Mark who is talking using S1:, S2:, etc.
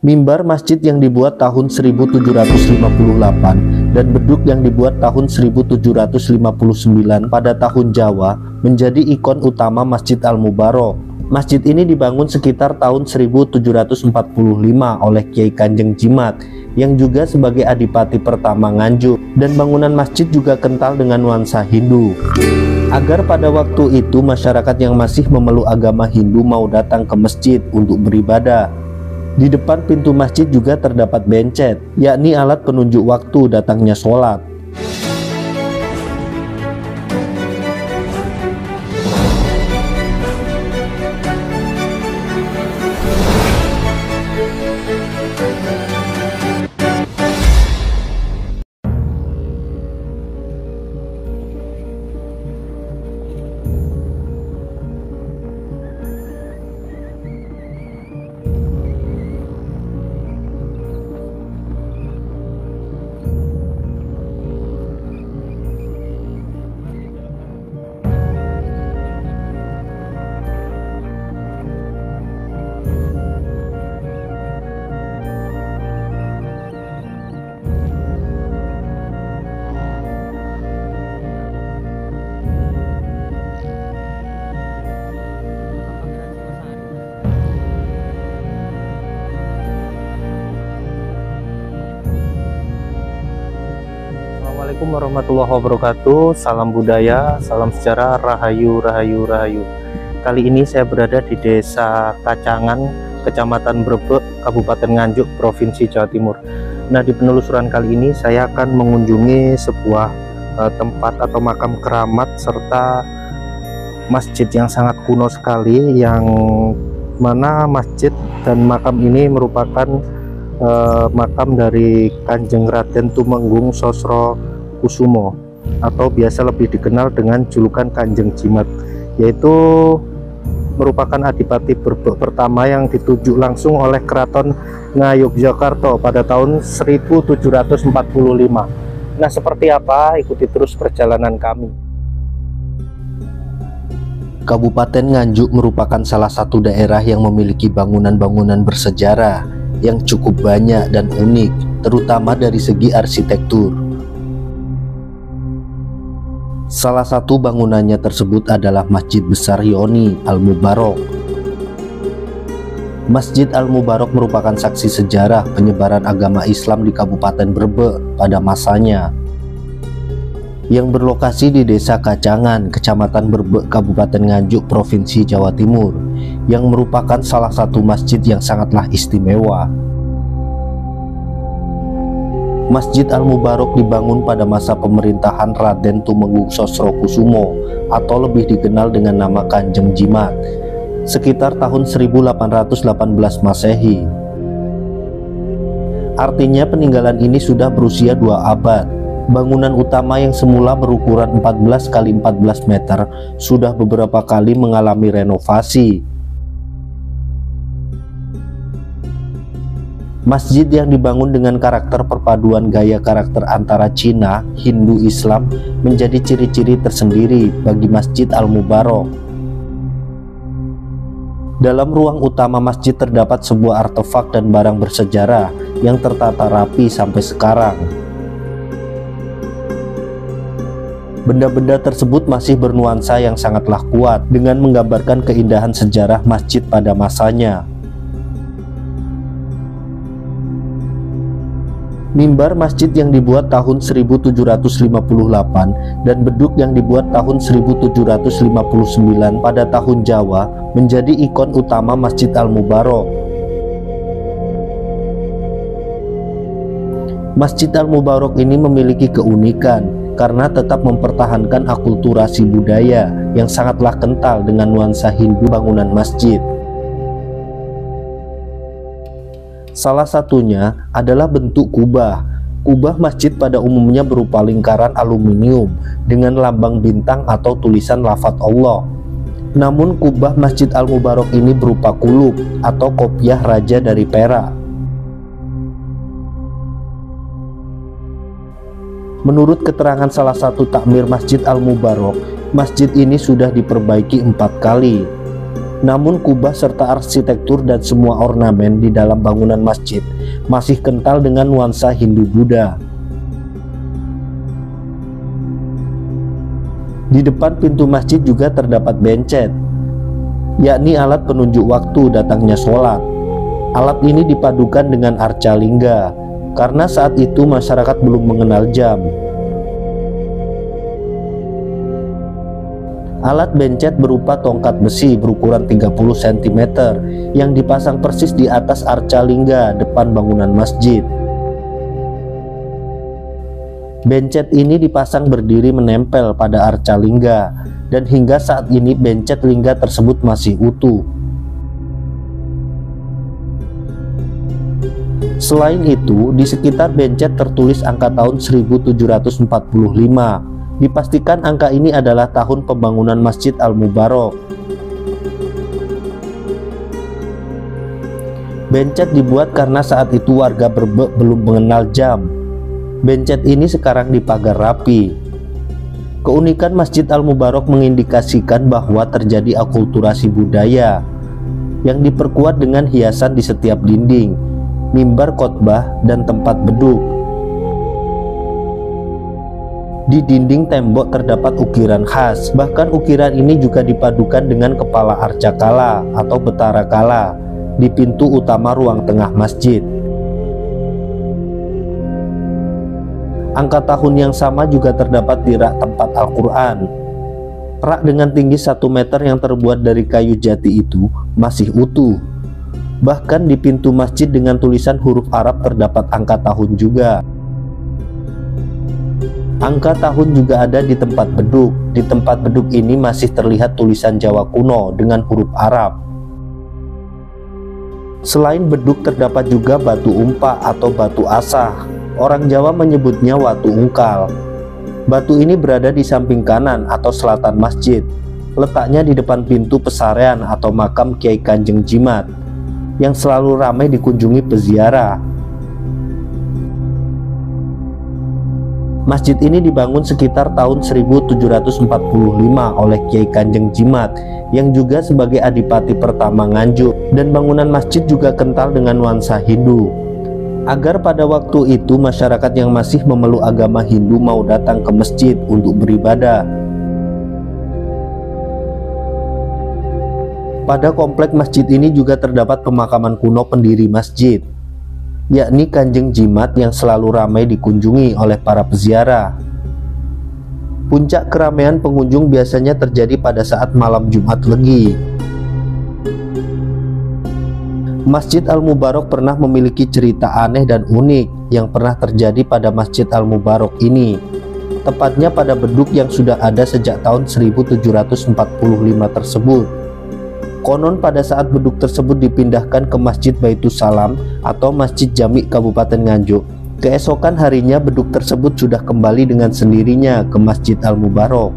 S1: Mimbar masjid yang dibuat tahun 1758 dan beduk yang dibuat tahun 1759 pada tahun Jawa menjadi ikon utama Masjid Al-Mubarok. Masjid ini dibangun sekitar tahun 1745 oleh Kiai Kanjeng Jimat yang juga sebagai adipati pertama Nganjuk, dan bangunan masjid juga kental dengan nuansa Hindu. Agar pada waktu itu masyarakat yang masih memeluk agama Hindu mau datang ke masjid untuk beribadah. Di depan pintu masjid juga terdapat bencet, yakni alat penunjuk waktu datangnya sholat. Assalamualaikum warahmatullahi wabarakatuh. Salam budaya, salam sejarah, rahayu, rahayu, rahayu. Kali ini saya berada di Desa Kacangan, Kecamatan Brebek, Kabupaten Nganjuk, Provinsi Jawa Timur. Nah, di penelusuran kali ini saya akan mengunjungi sebuah tempat atau makam keramat serta masjid yang sangat kuno sekali, yang mana masjid dan makam ini merupakan makam dari Kanjeng Raden Tumenggung Sosro Kusumo, atau biasa lebih dikenal dengan julukan Kanjeng Jimat, yaitu merupakan adipati Brebek pertama yang dituju langsung oleh Keraton Ngayogyakarta pada tahun 1745. Nah, seperti apa? Ikuti terus perjalanan kami. Kabupaten Nganjuk merupakan salah satu daerah yang memiliki bangunan-bangunan bersejarah yang cukup banyak dan unik, terutama dari segi arsitektur. Salah satu bangunannya tersebut adalah Masjid Besar Yoni Al-Mubarok. Masjid Al-Mubarok merupakan saksi sejarah penyebaran agama Islam di Kabupaten Brebek pada masanya, yang berlokasi di Desa Kacangan, Kecamatan Brebek, Kabupaten Nganjuk, Provinsi Jawa Timur, yang merupakan salah satu masjid yang sangatlah istimewa. Masjid Al-Mubarok dibangun pada masa pemerintahan Raden Tumenggung Sosro Kusumo atau lebih dikenal dengan nama Kanjeng Jimat, sekitar tahun 1818 Masehi. Artinya peninggalan ini sudah berusia 2 abad. Bangunan utama yang semula berukuran 14 x 14 meter sudah beberapa kali mengalami renovasi. Masjid yang dibangun dengan karakter perpaduan gaya karakter antara Cina, Hindu, Islam menjadi ciri-ciri tersendiri bagi Masjid Al-Mubarok. Dalam ruang utama masjid terdapat sebuah artefak dan barang bersejarah yang tertata rapi sampai sekarang. Benda-benda tersebut masih bernuansa yang sangatlah kuat dengan menggambarkan keindahan sejarah masjid pada masanya. Mimbar masjid yang dibuat tahun 1758 dan beduk yang dibuat tahun 1759 pada tahun Jawa menjadi ikon utama Masjid Al-Mubarok. Masjid Al-Mubarok ini memiliki keunikan karena tetap mempertahankan akulturasi budaya yang sangatlah kental dengan nuansa Hindu bangunan masjid. Salah satunya adalah bentuk kubah. Kubah masjid pada umumnya berupa lingkaran aluminium dengan lambang bintang atau tulisan lafaz Allah. Namun kubah Masjid Al-Mubarok ini berupa kulub atau kopiah raja dari Perak. Menurut keterangan salah satu takmir Masjid Al-Mubarok, masjid ini sudah diperbaiki 4 kali.
S2: Namun kubah serta arsitektur dan semua ornamen di dalam bangunan masjid masih kental dengan nuansa Hindu-Buddha. Di depan pintu masjid juga terdapat bencet, yakni alat penunjuk waktu datangnya sholat. Alat ini dipadukan dengan arca lingga, karena saat itu masyarakat belum mengenal jam. Alat bencet berupa tongkat besi berukuran 30 cm yang dipasang persis di atas arca lingga depan bangunan masjid. Bencet ini dipasang berdiri menempel pada arca lingga, dan hingga saat ini bencet lingga tersebut masih utuh. Selain itu, di sekitar bencet tertulis angka tahun 1745. Dipastikan angka ini adalah tahun pembangunan Masjid Al-Mubarak. Bencet dibuat karena saat itu warga Brebek belum mengenal jam. Bencet ini sekarang dipagar rapi. Keunikan Masjid Al-Mubarak mengindikasikan bahwa terjadi akulturasi budaya yang diperkuat dengan hiasan di setiap dinding, mimbar khotbah, dan tempat beduk. Di dinding tembok terdapat ukiran khas, bahkan ukiran ini juga dipadukan dengan kepala arca kala atau betara kala di pintu utama ruang tengah masjid. Angka tahun yang sama juga terdapat di rak tempat Al-Quran. Rak dengan tinggi 1 meter yang terbuat dari kayu jati itu masih utuh. Bahkan di pintu masjid dengan tulisan huruf Arab terdapat angka tahun juga. Angka tahun juga ada di tempat beduk. Di tempat beduk ini masih terlihat tulisan Jawa kuno dengan huruf Arab. Selain beduk terdapat juga batu umpa atau batu asah. Orang Jawa menyebutnya watu ungkal. Batu ini berada di samping kanan atau selatan masjid. Letaknya di depan pintu pesarean atau makam Kiai Kanjeng Jimat yang selalu ramai dikunjungi peziarah. Masjid ini dibangun sekitar tahun 1745 oleh Kiai Kanjeng Jimat yang juga sebagai adipati pertama Nganjuk, dan bangunan masjid juga kental dengan nuansa Hindu. Agar pada waktu itu masyarakat yang masih memeluk agama Hindu mau datang ke masjid untuk beribadah. Pada komplek masjid ini juga terdapat pemakaman kuno pendiri masjid, yakni Kanjeng Jimat yang selalu ramai dikunjungi oleh para peziarah. Puncak keramaian pengunjung biasanya terjadi pada saat malam Jumat Legi. Masjid Al-Mubarak pernah memiliki cerita aneh dan unik yang pernah terjadi pada Masjid Al-Mubarak ini, tepatnya pada beduk yang sudah ada sejak tahun 1745 tersebut. Konon pada saat beduk tersebut dipindahkan ke Masjid Baitus Salam atau Masjid Jami Kabupaten Nganjuk, keesokan harinya beduk tersebut sudah kembali dengan sendirinya ke Masjid Al-Mubarak.